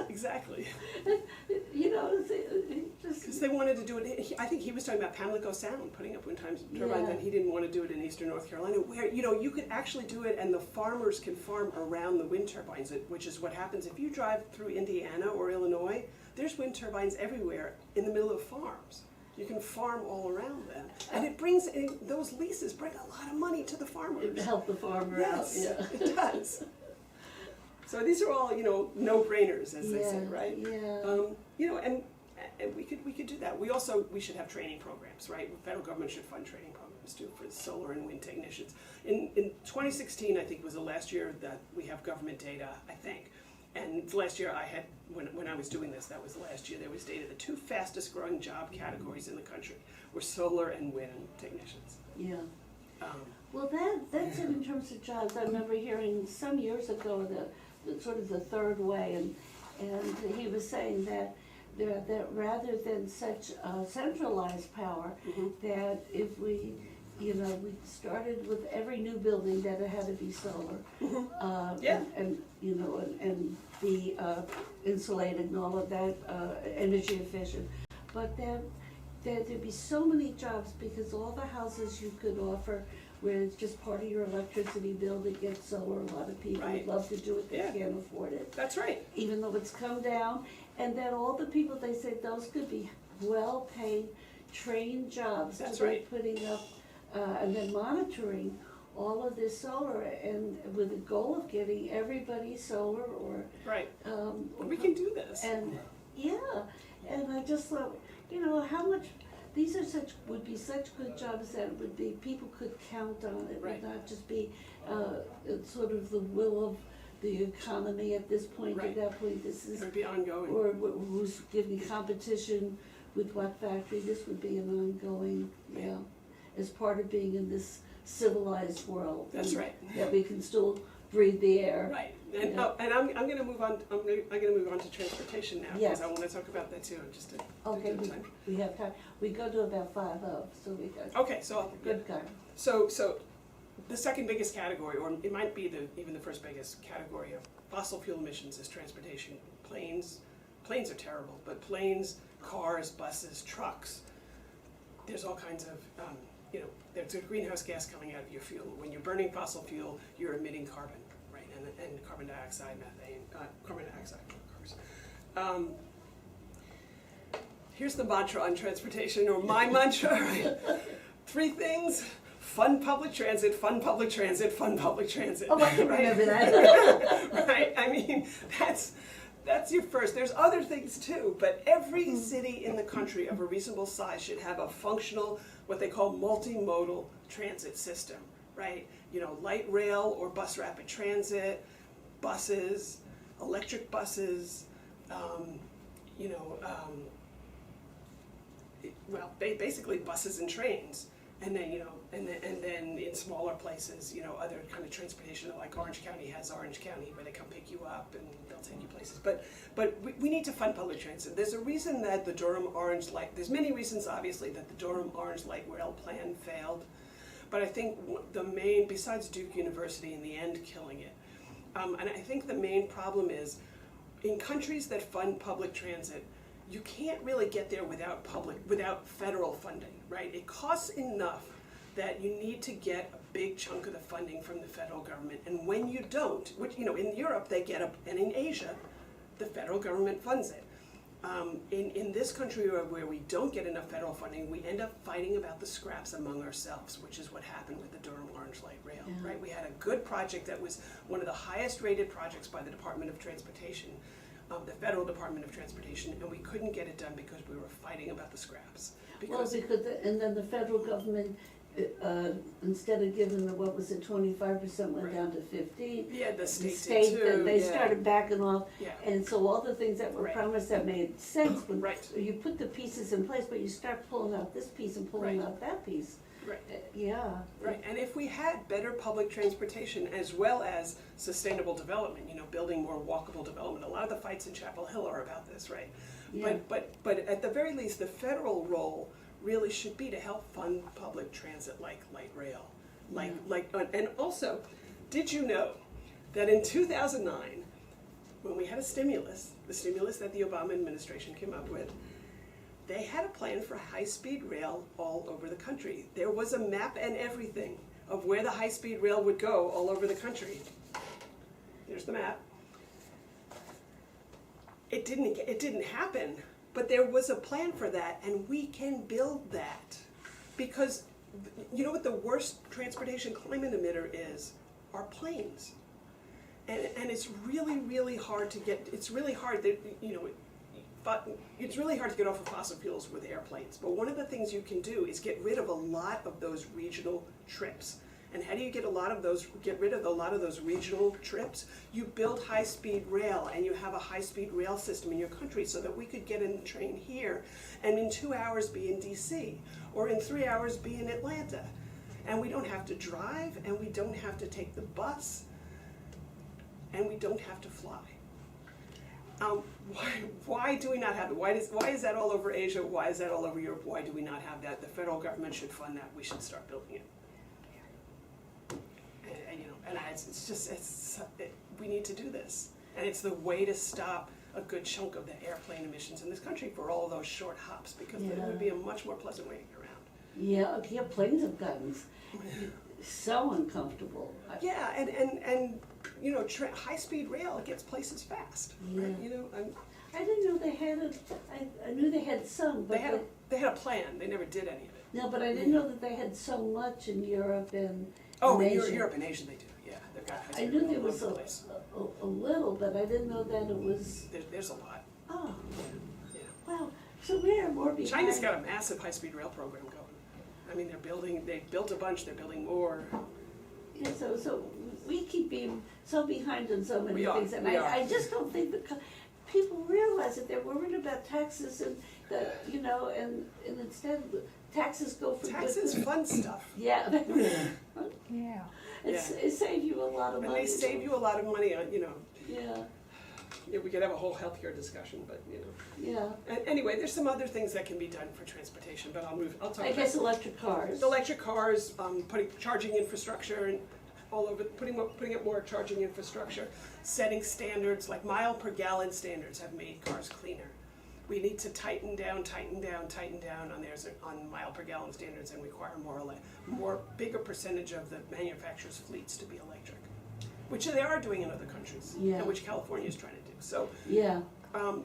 Because they wanted to do it, I think he was talking about Pamlico Sound, putting up wind turbines, Yeah. and he didn't want to do it in eastern North Carolina, where, you could actually do it, and the farmers can farm around the wind turbines, which is what happens if you drive through Indiana or Illinois. There's wind turbines everywhere in the middle of farms. You can farm all around them. And those leases bring a lot of money to the farmers. It helped the farmer Yes, out, yeah. it does. So these are all, no-brainers, as they say, right? Yeah. And we could do that. We should have training programs, right? The federal government should fund training programs too for solar and wind technicians. In 2016, I think, was the last year that we have government data, I think. And last year I had, when I was doing this, that was the last year, there was data. The 2 fastest growing job categories in the country were solar and wind technicians. Yeah. Well, that's it in terms of jobs. I remember hearing some years ago the sort of the third way, and he was saying that rather than such centralized power, that if we started with every new building that it had to be solar, and be insulated and all of that, energy efficient, but there'd be so many jobs because all the houses you could offer where it's just part of your electricity bill to get solar. A lot of people would love to do it, they can't afford it. That's right. Even though it's come down, and then all the people, they say those could be well-paid, trained jobs That's to be right. putting up, and then monitoring all of this solar, and with the goal of getting everybody solar or. Right. We can do this. And, and I just thought, how much, these would be such good jobs that would be, people could count on. It Right. would not just be, sort of the will of the economy at this point, Right. at that point, this is, It would be ongoing. or who's giving competition with what factory, this would be an ongoing, as part of being in this civilized world. That's and right. That we can still breathe the air. Right, and, Yeah. and I'm gonna move on, I'm gonna move on to transportation now, because Yes. I wanna talk about that too, just to Okay, do time. we have time. We go to about 5:00, so we got Okay, so, good time. so the second biggest category, or it might be even the first biggest category of fossil fuel emissions is transportation. Planes are terrible, but planes, cars, buses, trucks, there's all kinds of, there's a greenhouse gas coming out of your fuel. When you're burning fossil fuel, you're emitting carbon, right, and carbon dioxide, methane, carbon dioxide, of course. Here's the mantra on transportation, or my mantra, right? 3 things: fund public transit, fund public transit, fund public transit. Oh, I can right? remember that. Right, I mean, that's your first. There's other things too, but every city in the country of a reasonable size should have a functional, what they call multimodal transit system, right? Light rail or bus rapid transit, buses, electric buses, basically buses and trains. And then, and then in smaller places, other kind of transportation, like Orange County has Orange County, where they come pick you up and they'll take you places. But we need to fund public transit. There's a reason that the Durham Orange Light, there's many reasons, obviously, that the Durham Orange Light Rail plan failed. But I think the main, besides Duke University in the end killing it, and I think the main problem is, in countries that fund public transit, you can't really get there without federal funding, right? It costs enough that you need to get a big chunk of the funding from the federal government, and when you don't, which in Europe they get and in Asia, the federal government funds it. In this country where we don't get enough federal funding, we end up fighting about the scraps among ourselves, which is what happened with the Durham Orange Light Rail, right? We had a good project that was one of the highest rated projects by the Department of Transportation, the Federal Department of Transportation, and we couldn't get it done because we were fighting about the scraps. And then the federal government, instead of giving the, 25% went Right. down to 15. Yeah, the The state state, did too. they yeah. started backing off, Yeah. and so all the things that were Right. promised that made sense, but Right. you put the pieces in place, but you start pulling out this piece and pulling Right. out that piece. Right. Yeah. Right, and if we had better public transportation as well as sustainable development, building more walkable development, a lot of the fights in Chapel Hill are about this, right? Yeah. But at the very least, the federal role really should be to help fund public transit like light rail. And also, did you know that in 2009, when we had a stimulus, the stimulus that the Obama administration came up with, they had a plan for high-speed rail all over the country. There was a map and everything of where the high-speed rail would go all over the country. Here's the map. It didn't happen, but there was a plan for that, and we can build that. Because you know what the worst transportation climate emitter is? Are planes. And it's really, really hard to get, it's really hard that, it's really hard to get off of fossil fuels with airplanes. But one of the things you can do is get rid of a lot of those regional trips. And how do you get rid of a lot of those regional trips? You build high-speed rail, and you have a high-speed rail system in your country so that we could get in the train here and in 2 hours be in DC, or in 3 hours be in Atlanta. And we don't have to drive, and we don't have to take the bus, and we don't have to fly. Why do we not have it? Why is that all over Asia? Why is that all over Europe? Why do we not have that? The federal government should fund that. We should start building it. We need to do this. And it's the way to stop a good chunk of the airplane emissions in this country for all those short hops, because it would be a much more pleasant way to get around. Yeah, planes have gotten so uncomfortable. Yeah, and high-speed rail gets places fast. Right? I didn't know they had I knew they had some, but they had a plan. They never did any of it. No, but I didn't know that they had so much in Europe and in Asia. Europe and Asia they do. Yeah, they've got I knew there was a little, but I didn't know that it was. There's a lot. Oh, Yeah. wow. So we are more behind. China's got a massive high-speed rail program going. I mean, they built a bunch. They're building more. Yeah, so we keep being so behind on so many We are, things, and we are. I just don't think that people realize that they're worried about taxes and and instead taxes go for good. Taxes, fun stuff. Yeah. Yeah. It saves you a lot of And money. they save you a lot of money on, Yeah, yeah, we could have a whole healthcare discussion, but, yeah. And anyway, there's some other things that can be done for transportation, but I'll talk I about guess electric cars. electric cars, putting charging infrastructure and all over, putting up more charging infrastructure, setting standards, like mile per gallon standards have made cars cleaner. We need to tighten down on mile per gallon standards and require more bigger percentage of the manufacturers' fleets to be electric, which they are doing in other countries, Yeah. and which California is trying to do. So Yeah.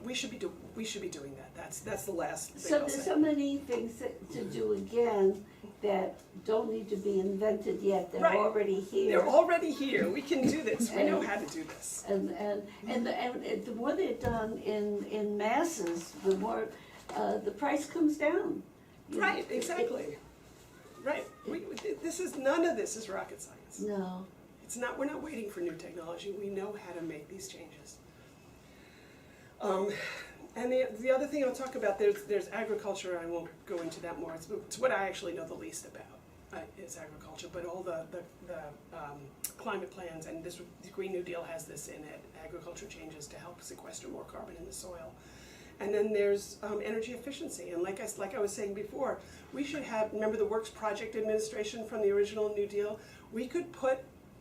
we should be doing that. That's the last thing So I'll there's say. so many things to do again that don't need to be invented yet. They're Right. already here. They're already here. We can do this. We know how to do this. And the more they're done in masses, the more the price comes down. Right, exactly. Right. None of this is rocket science. No. It's not. We're not waiting for new technology. We know how to make these changes. And the other thing I'll talk about, there's agriculture. I won't go into that more. It's what I actually know the least about is agriculture. But all the climate plans and the Green New Deal has this in it. Agriculture changes to help sequester more carbon in the soil. And then there's energy efficiency. And like I was saying before, we should have, remember the Works Project Administration from the original New Deal? We could put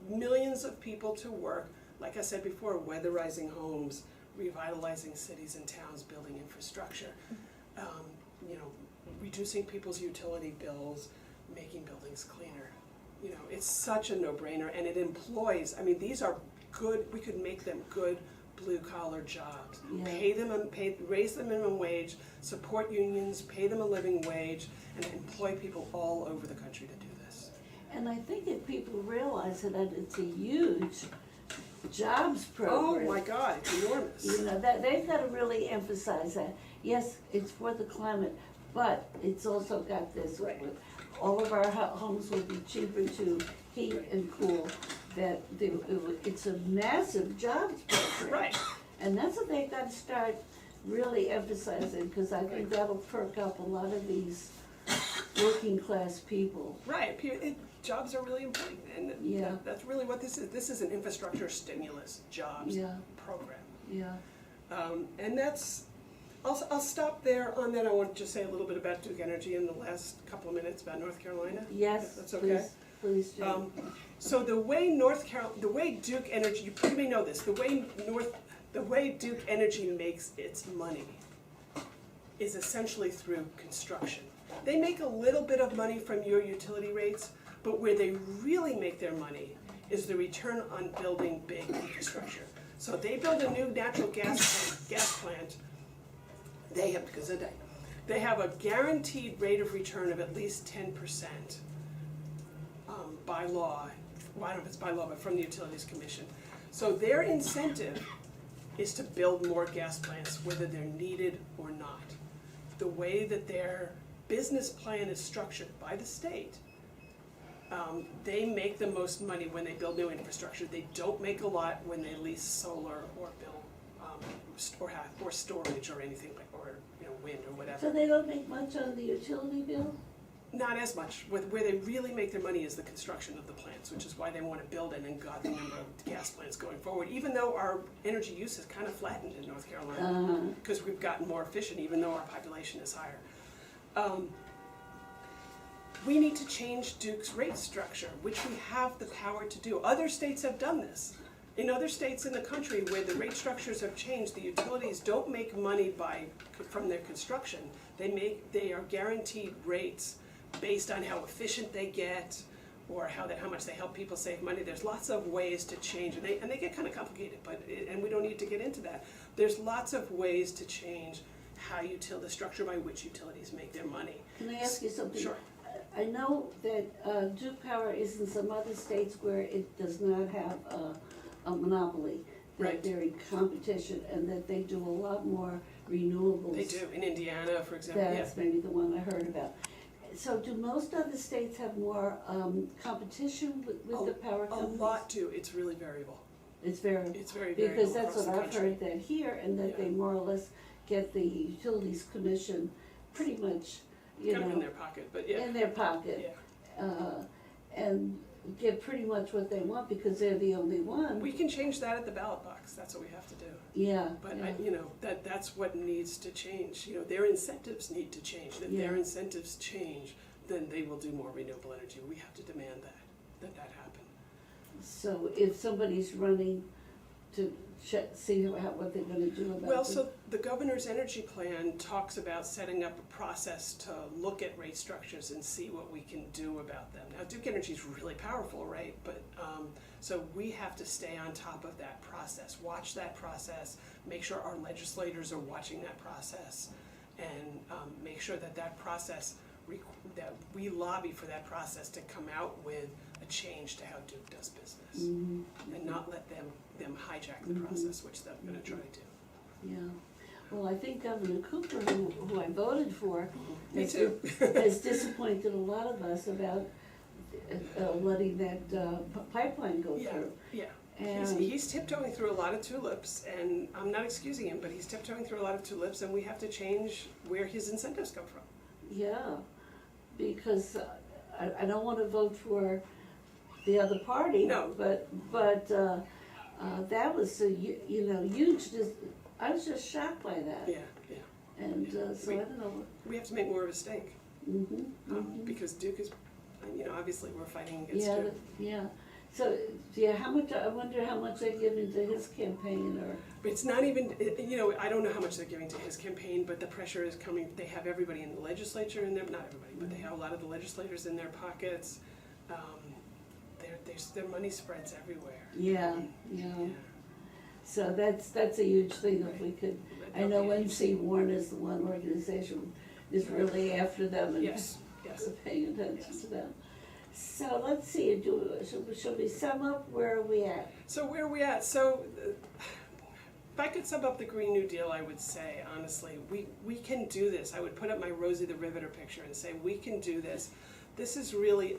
millions of people to work, like I said before, weatherizing homes, revitalizing cities and towns, building infrastructure, reducing people's utility bills, making buildings cleaner. It's such a no-brainer, and it employs, these are good, we could make them good blue-collar jobs. Yeah. Raise the minimum wage, support unions, pay them a living wage, and employ people all over the country to do this. And I think if people realize that it's a huge jobs program. Oh my God, it's enormous. That they've got to really emphasize that. Yes, it's for the climate, but it's also got this. Right. All of our homes will be cheaper to heat and cool. It's a massive jobs program. Right. And that's what they've got to start really emphasizing, because I think that'll perk up a lot of these working class people. Right. Jobs are really important, and Yeah. that's really what this is. This is an infrastructure stimulus jobs Yeah. program. Yeah. And that's, I'll stop there on that. I want to just say a little bit about Duke Energy in the last couple of minutes about North Carolina. Yes. If that's okay. Please do. So the way Duke Energy, you may know this, the way Duke Energy makes its money is essentially through construction. They make a little bit of money from your utility rates, but where they really make their money is the return on building big infrastructure. So they build a new natural gas plant. They have a guaranteed rate of return of at least 10% by law. Well, I don't know if it's by law, but from the Utilities Commission. So their incentive is to build more gas plants, whether they're needed or not. The way that their business plan is structured by the state, they make the most money when they build new infrastructure. They don't make a lot when they lease solar or build or storage or anything like, or wind or whatever. So they don't make much on the utility bill? Not as much. Where they really make their money is the construction of the plants, which is why they want to build an ungodly number of gas plants going forward, even though our energy use has kind of flattened in North Carolina, because we've gotten more efficient, even though our population is higher. We need to change Duke's rate structure, which we have the power to do. Other states have done this. In other states in the country where the rate structures have changed, the utilities don't make money from their construction. They are guaranteed rates based on how efficient they get, or how much they help people save money. There's lots of ways to change, and they get kind of complicated, and we don't need to get into that. There's lots of ways to change the structure by which utilities make their money. Can I ask you something? Sure. I know that Duke Power is in some other states where it does not have a monopoly. That Right. they're in competition, and that they do a lot more renewables. They do, in Indiana, for example. That's maybe the one I heard about. So do most other states have more competition with the power A companies? lot do. It's really variable. It's very, It's very variable because that's across what the I've country. heard, that here, and that Yeah. they more or less get the Utilities Commission pretty much, you kind of in know, their pocket, but yeah. in their pocket. Yeah. And get pretty much what they want because they're the only one. We can change that at the ballot box, that's what we have to do. Yeah, But, yeah. you know, that's what needs to change, you know, their incentives need to change. If their Yeah. incentives change, then they will do more renewable energy. We have to demand that happen. So if somebody's running to see what they're gonna do about it. Well, so the governor's energy plan talks about setting up a process to look at rate structures and see what we can do about them. Now, Duke Energy is really powerful, right? But, so we have to stay on top of that process, watch that process, make sure our legislators are watching that process, and make sure that process, that we lobby for that process to come out with a change to how Duke does business. Mm-hmm. And not let them hijack the process, which they're gonna try to do. Yeah, well, I think Governor Cooper, who I voted for, Me has, too. has disappointed a lot of us about letting that pipeline go Yeah, through. yeah. And He's tiptoeing through a lot of tulips, and I'm not excusing him, but he's tiptoeing through a lot of tulips, and we have to change where his incentives come from. yeah, because I don't wanna vote for the other party. No. But that was a, huge, I was just shocked by that. Yeah, yeah. And so I don't know. We have to make more of a stake, Mm-hmm. because Duke is, obviously we're fighting against Yeah, Duke. yeah. So, yeah, I wonder how much they're giving to his campaign or, But it's not even, I don't know how much they're giving to his campaign, but the pressure is coming, they have everybody in the legislature in there, not everybody, but they have a lot of the legislators in their pockets. Their money spreads everywhere. yeah. So that's a huge thing if we could, I know NC Warren is the one organization is really after them and Yes. paying attention to them. So let's see, should we sum up, where are we at? So where are we at? So if I could sum up the Green New Deal, I would say, honestly, we can do this. I would put up my Rosie the Riveter picture and say, we can do this. This is really,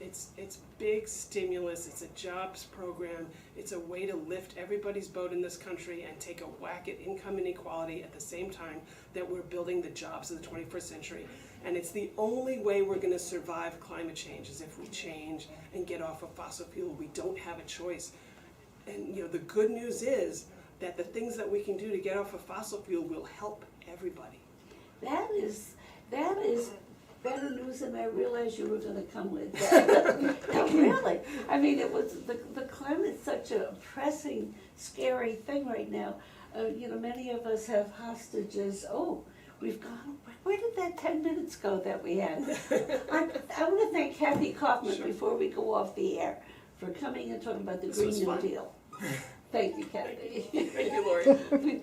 it's big stimulus, it's a jobs program, it's a way to lift everybody's boat in this country and take a whack at income inequality at the same time that we're building the jobs of the 21st century. And it's the only way we're gonna survive climate change is if we change and get off of fossil fuel. We don't have a choice. And the good news is that the things that we can do to get off of fossil fuel will help everybody. That is better news than I realized you were gonna come with. No, really. I mean, it was, the climate's such a pressing, scary thing right now. Many of us have hostages. Oh, we've gone, where did that 10 minutes go that we had? I want to thank Kathy Kaufman Sure. before we go off the air for coming and talking about the This Green was New fun. Deal. Thank you, Kathy. Thank you, Lori.